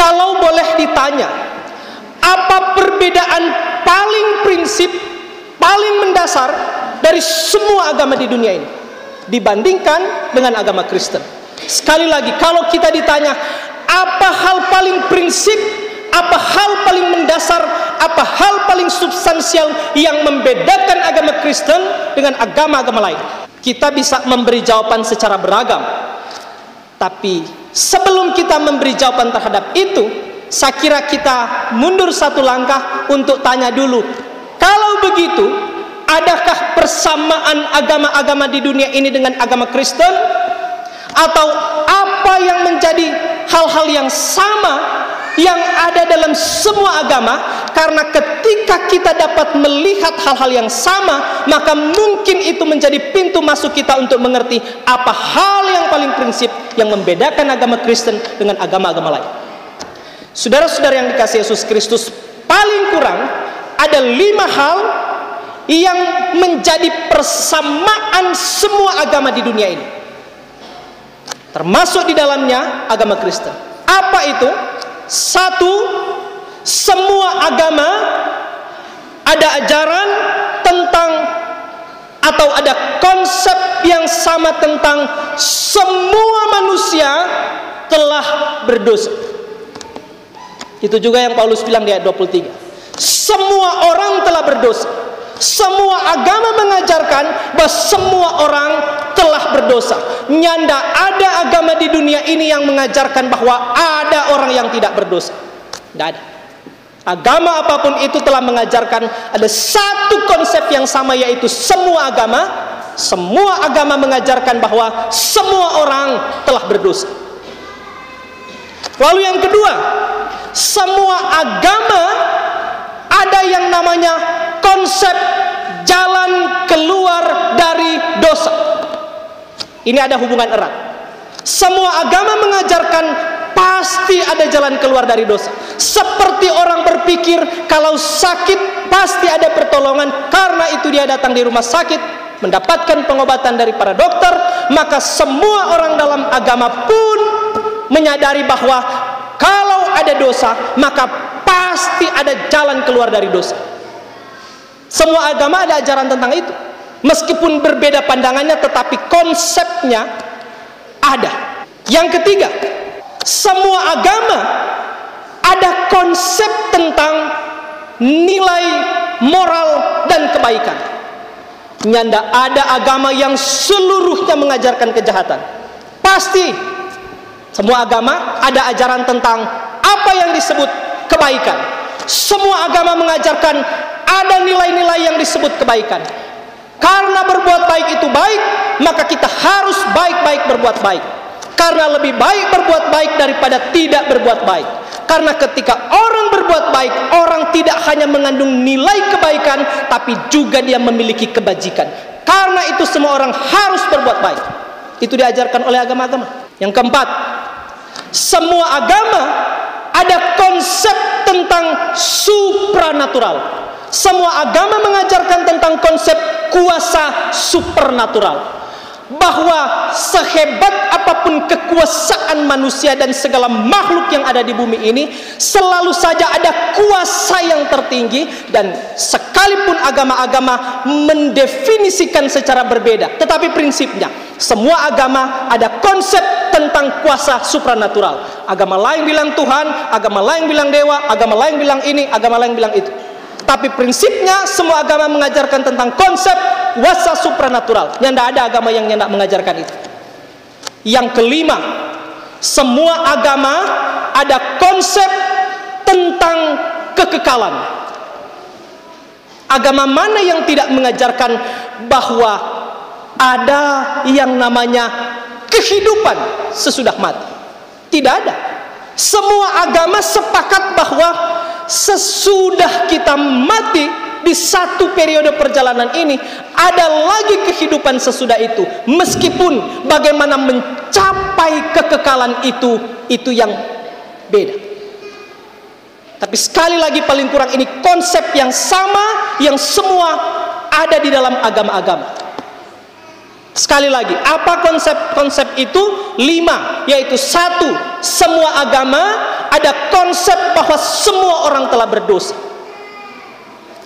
Kalau boleh ditanya, apa perbedaan paling prinsip, paling mendasar dari semua agama di dunia ini dibandingkan dengan agama Kristen? Sekali lagi, kalau kita ditanya apa hal paling prinsip, apa hal paling mendasar, apa hal paling substansial yang membedakan agama Kristen dengan agama-agama lain, kita bisa memberi jawaban secara beragam. Tapi sebelum kita memberi jawaban terhadap itu, saya kira kita mundur satu langkah untuk tanya dulu, kalau begitu, adakah persamaan agama-agama di dunia ini dengan agama Kristen? Atau apa yang menjadi hal-hal yang sama yang ada dalam semua agama? Karena ketika kita dapat melihat hal-hal yang sama, maka mungkin itu menjadi pintu masuk kita untuk mengerti apa hal yang paling prinsip yang membedakan agama Kristen dengan agama-agama lain. Saudara-saudara yang dikasihi Yesus Kristus, paling kurang ada 5 hal yang menjadi persamaan semua agama di dunia ini, termasuk di dalamnya agama Kristen. Apa itu? 1, semua agama ada ajaran tentang, atau ada konsep yang sama tentang semua manusia telah berdosa. Itu juga yang Paulus bilang di ayat 23. Semua orang telah berdosa. Semua agama mengajarkan bahwa semua orang telah berdosa. Nyanda ada agama di dunia ini yang mengajarkan bahwa ada orang yang tidak berdosa. Tidak ada. Agama apapun itu telah mengajarkan ada satu konsep yang sama, yaitu semua agama mengajarkan bahwa semua orang telah berdosa. Lalu yang kedua, semua agama ada yang namanya konsep jalan keluar dari dosa. Ini ada hubungan erat. Semua agama mengajarkan pasti ada jalan keluar dari dosa. Seperti orang berpikir kalau sakit pasti ada pertolongan, karena itu dia datang di rumah sakit mendapatkan pengobatan dari para dokter. Maka semua orang dalam agama pun menyadari bahwa kalau ada dosa, maka pasti ada jalan keluar dari dosa. Semua agama ada ajaran tentang itu. Meskipun berbeda pandangannya, tetapi konsepnya ada. Yang ketiga, semua agama ada konsep tentang nilai moral dan kebaikan. Nyanda ada agama yang seluruhnya mengajarkan kejahatan. Pasti semua agama ada ajaran tentang apa yang disebut kebaikan. Semua agama mengajarkan ada nilai-nilai yang disebut kebaikan. Karena berbuat baik itu baik, maka kita harus baik-baik berbuat baik. Karena lebih baik berbuat baik daripada tidak berbuat baik. Karena ketika orang berbuat baik, orang tidak hanya mengandung nilai kebaikan, tapi juga dia memiliki kebajikan. Karena itu semua orang harus berbuat baik. Itu diajarkan oleh agama-agama. Yang keempat, semua agama ada konsep tentang supranatural. Semua agama mengajarkan tentang konsep kuasa supernatural. Bahwa sehebat apapun kekuasaan manusia dan segala makhluk yang ada di bumi ini, selalu saja ada kuasa yang tertinggi. Dan sekalipun agama-agama mendefinisikan secara berbeda, tetapi prinsipnya semua agama ada konsep tentang kuasa supranatural. Agama lain bilang Tuhan, agama lain bilang dewa, agama lain bilang ini, agama lain bilang itu. Tapi prinsipnya semua agama mengajarkan tentang konsep kuasa supranatural. Yang tidak ada agama yang tidak mengajarkan itu. Yang kelima, semua agama ada konsep tentang kekekalan. Agama mana yang tidak mengajarkan bahwa ada yang namanya kehidupan sesudah mati? Tidak ada. Semua agama sepakat bahwa sesudah kita mati di satu periode perjalanan ini, ada lagi kehidupan sesudah itu. Meskipun bagaimana mencapai kekekalan itu yang beda. Tapi sekali lagi paling kurang ini konsep yang sama yang semua ada di dalam agama-agama. Sekali lagi, apa konsep-konsep itu? 5, yaitu 1, semua agama ada konsep bahwa semua orang telah berdosa.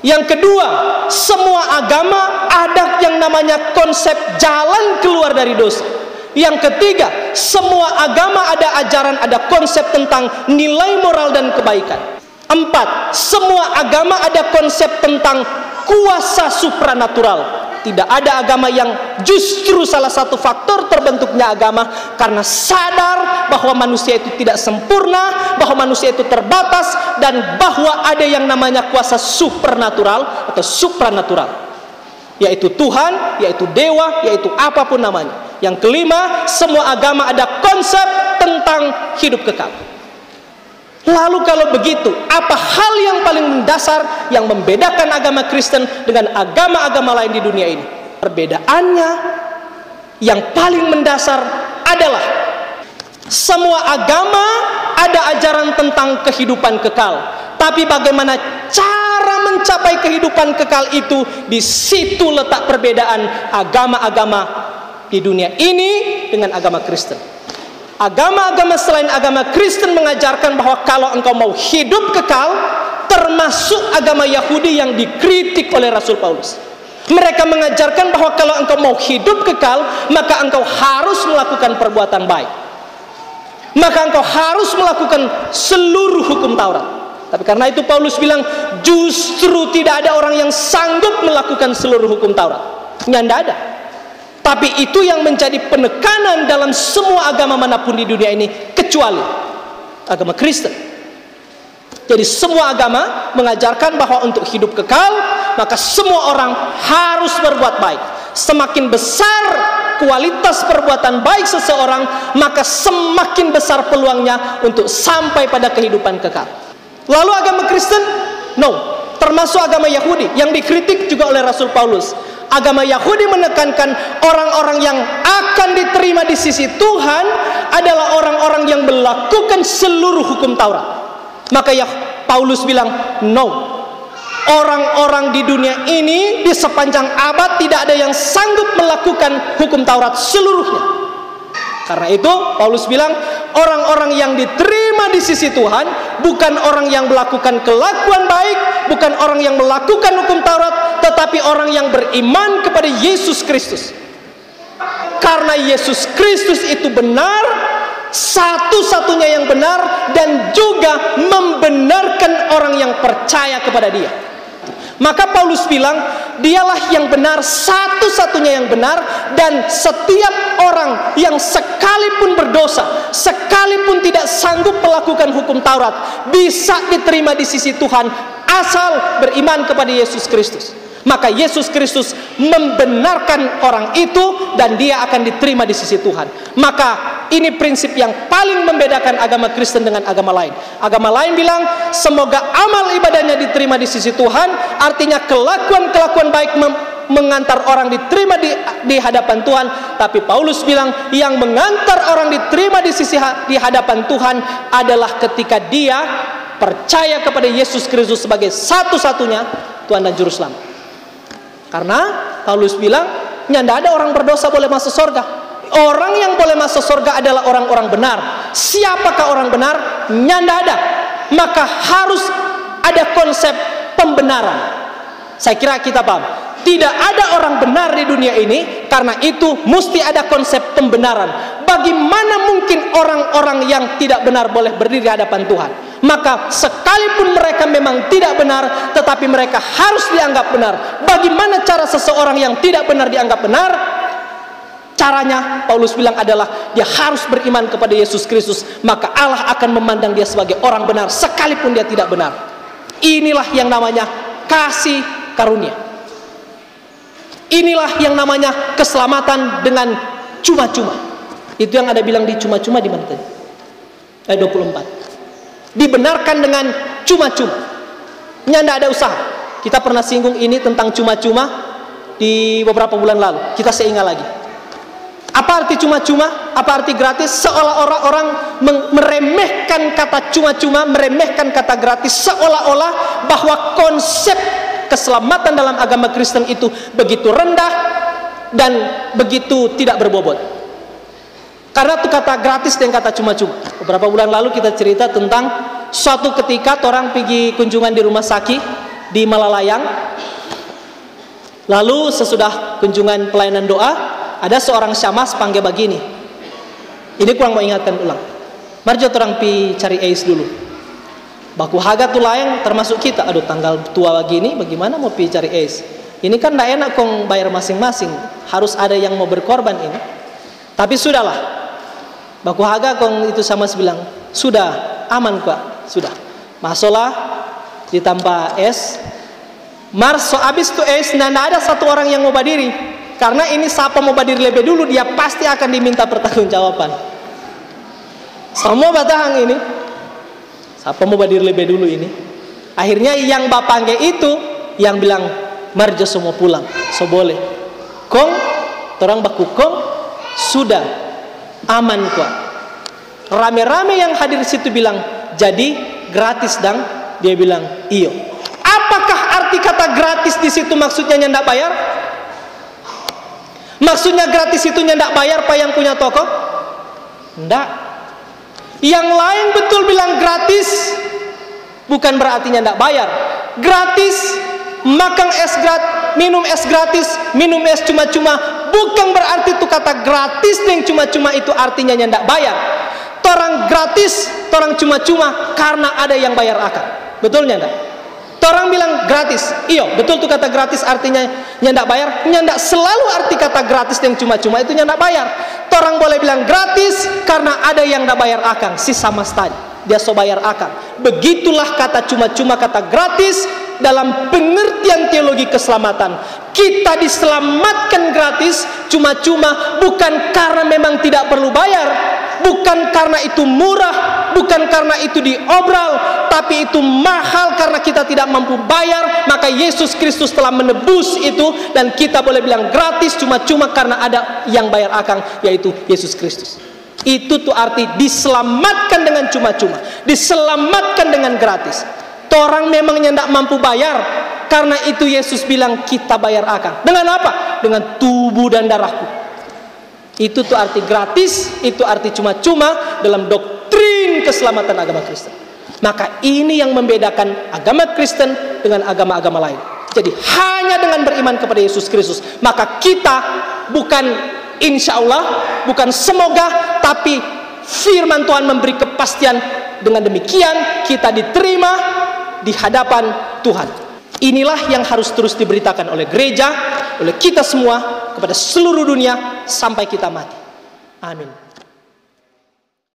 Yang kedua, semua agama ada yang namanya konsep jalan keluar dari dosa. Yang ketiga, semua agama ada ajaran, ada konsep tentang nilai moral dan kebaikan. 4, semua agama ada konsep tentang kuasa supranatural. Tidak ada agama yang justru salah satu faktor terbentuknya agama karena sadar bahwa manusia itu tidak sempurna, bahwa manusia itu terbatas, dan bahwa ada yang namanya kuasa supernatural atau supranatural, yaitu Tuhan, yaitu dewa, yaitu apapun namanya. Yang kelima, semua agama ada konsep tentang hidup kekal. Lalu kalau begitu, apa hal yang paling mendasar yang membedakan agama Kristen dengan agama-agama lain di dunia ini? Perbedaannya yang paling mendasar adalah semua agama ada ajaran tentang kehidupan kekal. Tapi bagaimana cara mencapai kehidupan kekal itu, di situ letak perbedaan agama-agama di dunia ini dengan agama Kristen. Agama-agama selain agama Kristen mengajarkan bahwa kalau engkau mau hidup kekal, termasuk agama Yahudi yang dikritik oleh Rasul Paulus. Mereka mengajarkan bahwa kalau engkau mau hidup kekal, maka engkau harus melakukan perbuatan baik. Maka engkau harus melakukan seluruh hukum Taurat. Tapi karena itu Paulus bilang, justru tidak ada orang yang sanggup melakukan seluruh hukum Taurat. Tidak ada. Tapi itu yang menjadi penekanan dalam semua agama manapun di dunia ini, kecuali agama Kristen. Jadi semua agama mengajarkan bahwa untuk hidup kekal, maka semua orang harus berbuat baik. Semakin besar kualitas perbuatan baik seseorang, maka semakin besar peluangnya untuk sampai pada kehidupan kekal. Lalu agama Kristen, no, termasuk agama Yahudi yang dikritik juga oleh Rasul Paulus. Agama Yahudi menekankan orang-orang yang akan diterima di sisi Tuhan adalah orang-orang yang melakukan seluruh hukum Taurat. Maka ya Paulus bilang, no, orang-orang di dunia ini di sepanjang abad tidak ada yang sanggup melakukan hukum Taurat seluruhnya. Karena itu Paulus bilang, orang-orang yang diterima di sisi Tuhan bukan orang yang melakukan kelakuan baik, bukan orang yang melakukan hukum Taurat, tetapi orang yang beriman kepada Yesus Kristus. Karena Yesus Kristus itu benar, satu-satunya yang benar, dan juga membenarkan orang yang percaya kepada Dia. Maka Paulus bilang, dialah yang benar, satu-satunya yang benar, dan setiap orang yang sekalipun berdosa, sekalipun tidak sanggup melakukan hukum Taurat, bisa diterima di sisi Tuhan asal beriman kepada Yesus Kristus. Maka Yesus Kristus membenarkan orang itu dan dia akan diterima di sisi Tuhan. Maka ini prinsip yang paling membedakan agama Kristen dengan agama lain. Agama lain bilang semoga amal ibadahnya diterima di sisi Tuhan, artinya kelakuan-kelakuan baik mengantar orang diterima di hadapan Tuhan. Tapi Paulus bilang yang mengantar orang diterima di hadapan Tuhan adalah ketika dia percaya kepada Yesus Kristus sebagai satu-satunya Tuhan dan Juru Selamat. Karena Paulus bilang, tidak ada orang berdosa boleh masuk surga. Orang yang boleh masuk surga adalah orang-orang benar. Siapakah orang benar? Tidak ada. Maka harus ada konsep pembenaran. Saya kira kita paham. Tidak ada orang benar di dunia ini, karena itu mesti ada konsep pembenaran. Bagaimana mungkin orang-orang yang tidak benar boleh berdiri di hadapan Tuhan? Maka sekalipun mereka memang tidak benar, tetapi mereka harus dianggap benar. Bagaimana cara seseorang yang tidak benar dianggap benar? Caranya, Paulus bilang adalah dia harus beriman kepada Yesus Kristus. Maka Allah akan memandang dia sebagai orang benar sekalipun dia tidak benar. Inilah yang namanya kasih karunia. Inilah yang namanya keselamatan dengan cuma-cuma. Itu yang ada bilang di cuma-cuma di mana tadi? Ayat 24. Dibenarkan dengan cuma-cuma. Tidak ada usaha. Kita pernah singgung ini tentang cuma-cuma di beberapa bulan lalu. Kita seingat lagi. Apa arti cuma-cuma? Apa arti gratis? Seolah-olah orang meremehkan kata cuma-cuma, meremehkan kata gratis, seolah-olah bahwa konsep keselamatan dalam agama Kristen itu begitu rendah dan begitu tidak berbobot. Karena itu kata gratis dan kata cuma-cuma. Beberapa bulan lalu kita cerita tentang suatu ketika orang pergi kunjungan di rumah sakit di Malalayang. Lalu sesudah kunjungan pelayanan doa, ada seorang syamas panggil begini. Ini kurang mau ingatkan ulang. Mari orang pi cari Ais dulu. Baku haga tu layang termasuk kita. Aduh, tanggal tua begini, bagaimana mau pi cari Ais? Ini kan tidak enak kong bayar masing-masing. Harus ada yang mau berkorban ini. Tapi sudahlah. Baku haga kong itu sama bilang, sudah aman kok, sudah. Masuklah ditambah es. Marso abis itu es, nah ada satu orang yang mau berdiri. Karena ini siapa mau berdiri lebih dulu, dia pasti akan diminta pertanggungjawaban. Semua batang ini, siapa mau berdiri lebih dulu ini. Akhirnya yang bapaknya itu yang bilang, marjo semua pulang, so boleh. Kong, orang baku kong, sudah aman kok. Rame-rame yang hadir di situ bilang, jadi gratis dang. Dia bilang, iyo. Apakah arti kata gratis di situ maksudnya nyendak bayar? Maksudnya gratis itu nyendak bayar pak yang punya toko? Ndak. Yang lain betul bilang gratis, bukan berarti nyendak bayar. Gratis, makan es gratis, minum es cuma-cuma, bukan berarti itu kata gratis yang cuma-cuma itu artinya nyendak bayar. Torang gratis, torang cuma-cuma karena ada yang bayar akan. Betul nyendak? Orang bilang gratis, iyo betul tuh kata gratis artinya nyendak bayar. Nyendak selalu arti kata gratis yang cuma-cuma itu nyendak bayar. Orang boleh bilang gratis karena ada yang ndak bayar akang, si sama tadi dia so bayar akang. Begitulah kata cuma-cuma, kata gratis dalam pengertian teologi keselamatan. Kita diselamatkan gratis cuma-cuma bukan karena memang tidak perlu bayar, bukan karena itu murah, bukan karena itu diobral, tapi itu mahal karena kita tidak mampu bayar. Maka Yesus Kristus telah menebus itu, dan kita boleh bilang gratis cuma-cuma karena ada yang bayar akang, yaitu Yesus Kristus. Itu tuh arti diselamatkan dengan cuma-cuma, diselamatkan dengan gratis. Orang memang nyendak mampu bayar, karena itu Yesus bilang kita bayar akang. Dengan apa? Dengan tubuh dan darahku. Itu tuh arti gratis, itu arti cuma-cuma dalam doktrin keselamatan agama Kristen. Maka ini yang membedakan agama Kristen dengan agama-agama lain. Jadi hanya dengan beriman kepada Yesus Kristus, maka kita bukan insya Allah, bukan semoga, tapi firman Tuhan memberi kepastian. Dengan demikian kita diterima di hadapan Tuhan. Inilah yang harus terus diberitakan oleh gereja, oleh kita semua kepada seluruh dunia sampai kita mati. Amin.